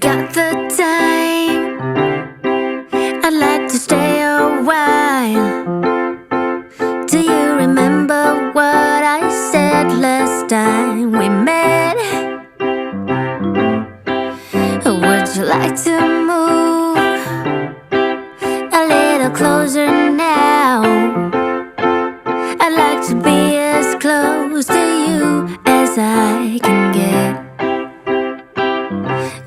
got the time, I'd like to stay a while. Do you remember what I said last time we met? Would you like to move a little closer now? I'd like to be as close to you as I can get.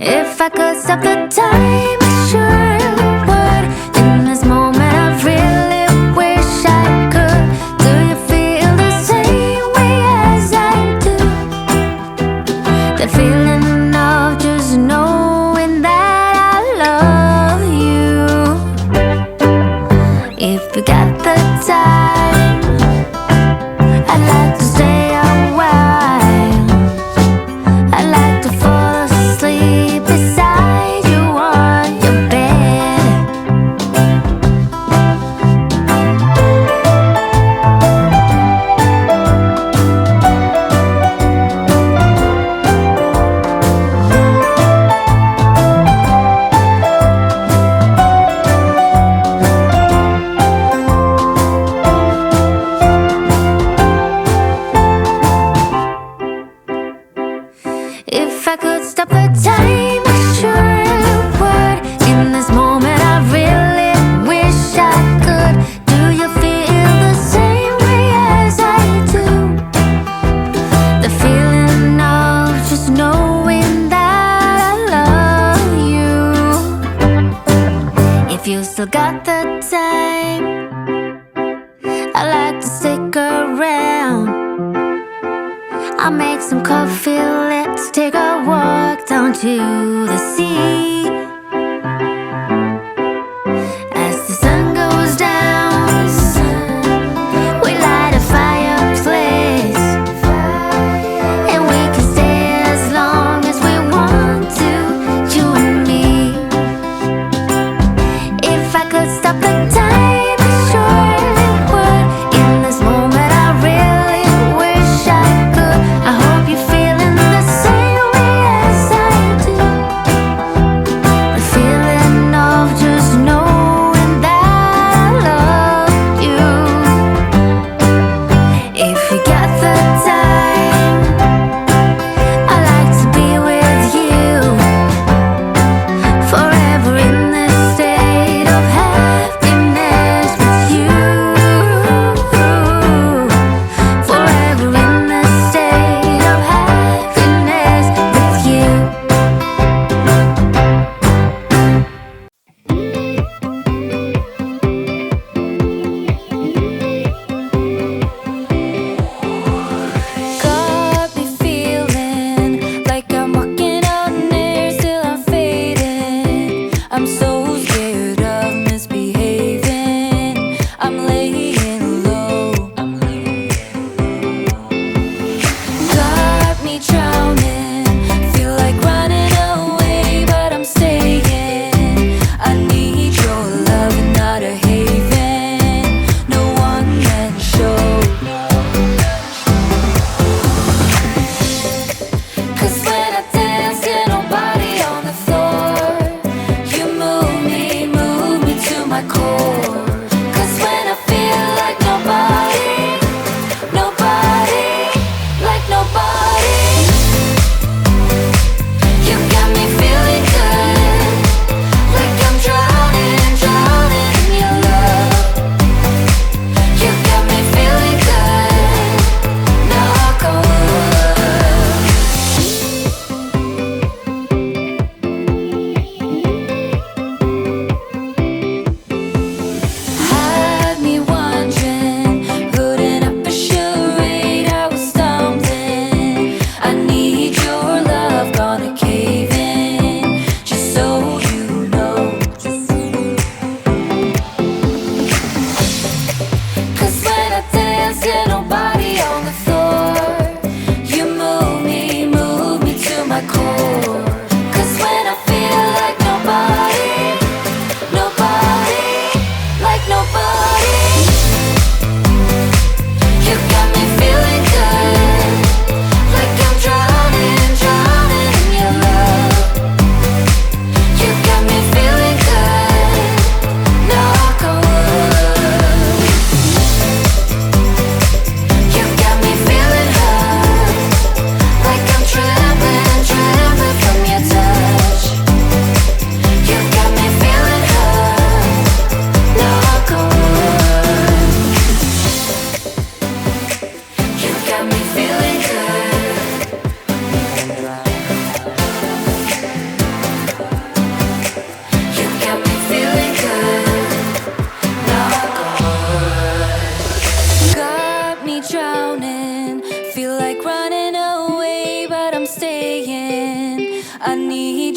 If I could stop the time, I sure would. In this moment I really wish I could. Do you feel the same way as I do? That feeling of just knowing that I love you. If you got the time, I'd like to stay a while. I'd like to fall asleep beside you on your bed. If I could stop the time, I sure would. In this moment I really wish I could. Do you feel the same way as I do? The feeling of just knowing that I love you. If you still got the time, I'd like to stick around. I'll make some coffee, let's take a walk down to the sea. As the sun goes down, we light a fireplace, and we can stay as long as we want to, you and me. If I could stop the time, I surely would. In this moment I really wish I could. I hope you're feeling the same way as I do.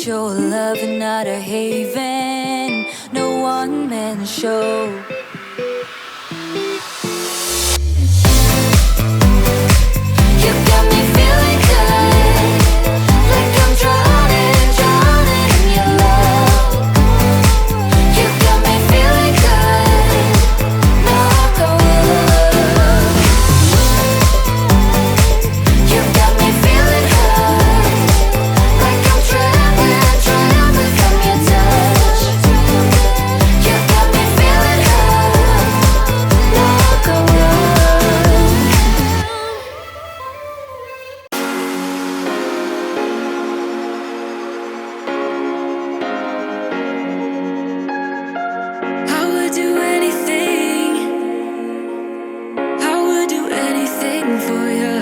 your love and not a haven, no one-man show. You got me feeling good, like I'm drowning, drowning in your love. You got me feeling good, knock on wood. You got me feeling good, like I'm trembling, trembling from your touch. You got me feeling good, knock on wood. I would do anything, I would do anything for you.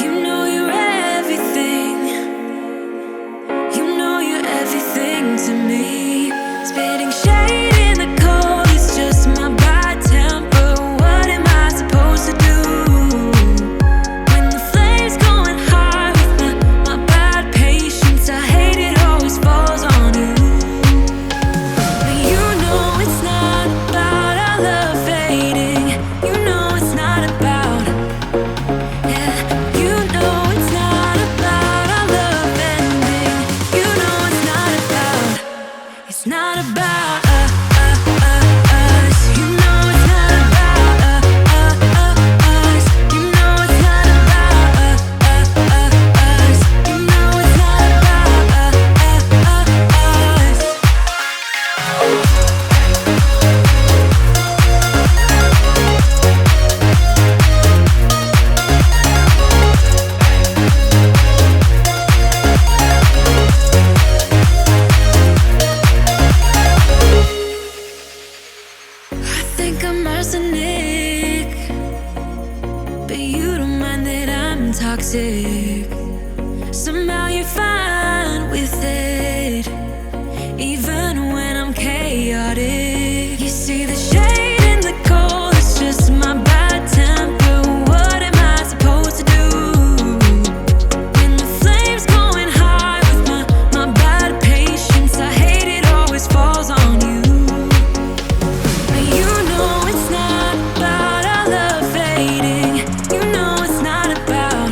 You know you're everything, you know you're everything to me. Spitting shade in the cold, it's just my bad temper. What am I supposed to do? When the flame's going high with my bad patience, I hate it always falls on you. But you know it's not about our love fading. You know it's not about, yeah. You know it's not about our love ending. You know it's not about, it's not about us. You know it's not about us. You know it's not about us. You know it's not about us. I think I'm arsenic, but you don't mind that I'm toxic. Somehow you're fine with it, even when I'm chaotic. You see the shade in the cold, it's just my bad temper. What am I supposed to do? When the flame's going high with my bad patience, I hate it always falls on you. But you know it's not about our love fading. You know it's not about,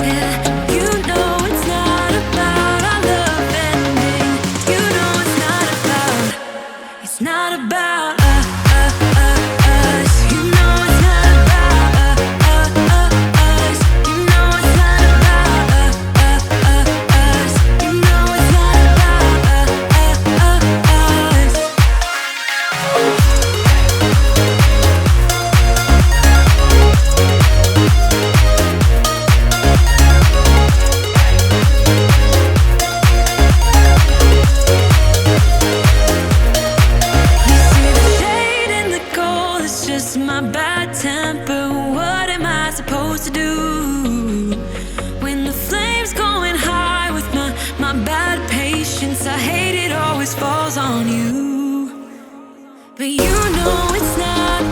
yeah. You know it's not about our love ending. You know it's not about, it's not about us. You know it's not about us. You know it's not about us. You know it's not about us. You see the shade in the cold, it's just my bad temper. What am I supposed to do? When the flame's going high with my bad patience, I hate it always falls on you. But you know it's not